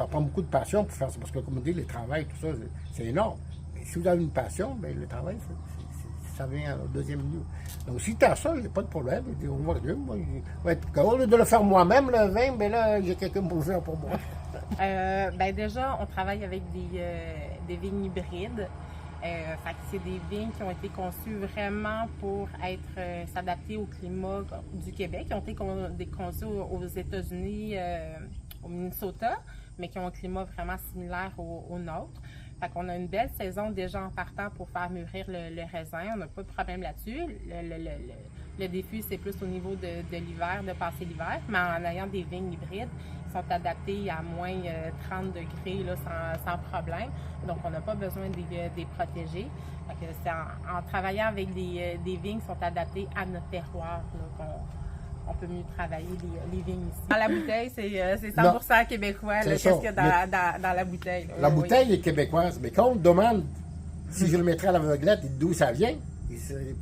ça prend beaucoup de passion pour faire ça, parce que comme on dit, le travail, tout ça, c'est énorme. Mais si vous avez une passion, bien, le travail, ça vient au deuxième lieu. Donc, si tu as ça, il n'y a pas de problème. Je dis, on va dire, moi, au lieu de le faire moi-même, le vin, bien là, j'ai quelqu'un pour le faire pour moi. Ben déjà, on travaille avec des vignes hybrides. Fait que c'est des vignes qui ont été conçues vraiment pour s'adapter au climat du Québec. Ils ont été conçues aux États-Unis, au Minnesota, mais qui ont un climat vraiment similaire au nôtre. Fait qu'on a une belle saison déjà en partant pour faire mûrir le raisin. On n'a pas de problème là-dessus. Le défi, c'est plus au niveau de l'hiver, de passer l'hiver, mais en ayant des vignes hybrides qui sont adaptées à moins 30 degrés là, sans problème. Donc, on n'a pas besoin de les protéger. Fait que c'est en travaillant avec des vignes qui sont adaptées à notre terroir là, on peut mieux travailler les vignes ici. Dans la bouteille, c'est 100% québécois. Qu'est-ce qu'il y a dans la bouteille? Là. La bouteille est québécoise, mais quand on demande si je le mettrais à l'aveuglette, d'où ça vient, il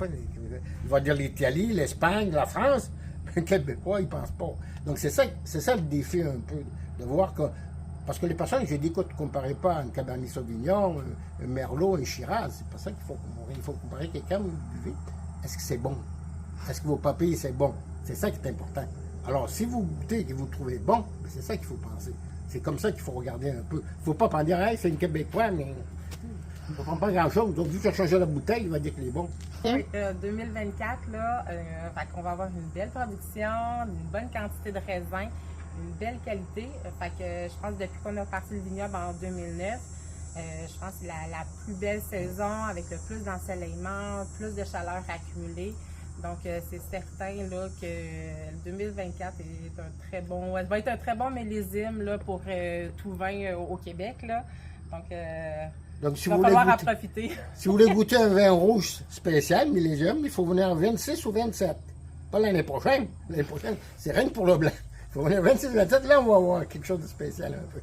va dire l'Italie, l'Espagne, la France. Un Québécois, il ne pense pas. Donc c'est ça le défi un peu, de voir que... Parce que les personnes, je dis, écoute, ne comparez pas un Cabernet Sauvignon, un Merlot, un Shiraz. C'est pas ça qu'il faut comparer. Il faut comparer quelqu'un, vous buvez. Est-ce que c'est bon? Est-ce que vos papilles, c'est bon? C'est ça qui est important. Alors, si vous goûtez et que vous trouvez bon, c'est ça qu'il faut penser. C'est comme ça qu'il faut regarder un peu. Il ne faut pas dire, hey, c'est une Québécois, mais il ne comprend pas grand-chose. Donc, vu qu'il a changé la bouteille, il va dire qu'il est bon. 2024, là, on va avoir une belle production, une bonne quantité de raisins, une belle qualité. Fait que je pense que depuis qu'on a parti le vignoble en 2009, je pense que c'est la plus belle saison avec le plus d'ensoleillement, plus de chaleur accumulée. Donc, c'est certain là, que 2024 va être un très bon millésime là, pour tout vin au Québec. Là. Donc, si il va falloir en profiter. Si vous voulez goûter un vin rouge spécial, millésime, il faut venir en 26 ou 27. Pas l'année prochaine. L'année prochaine, c'est rien que pour le blanc. Il faut venir en 26 ou 27. Là, on va avoir quelque chose de spécial un peu.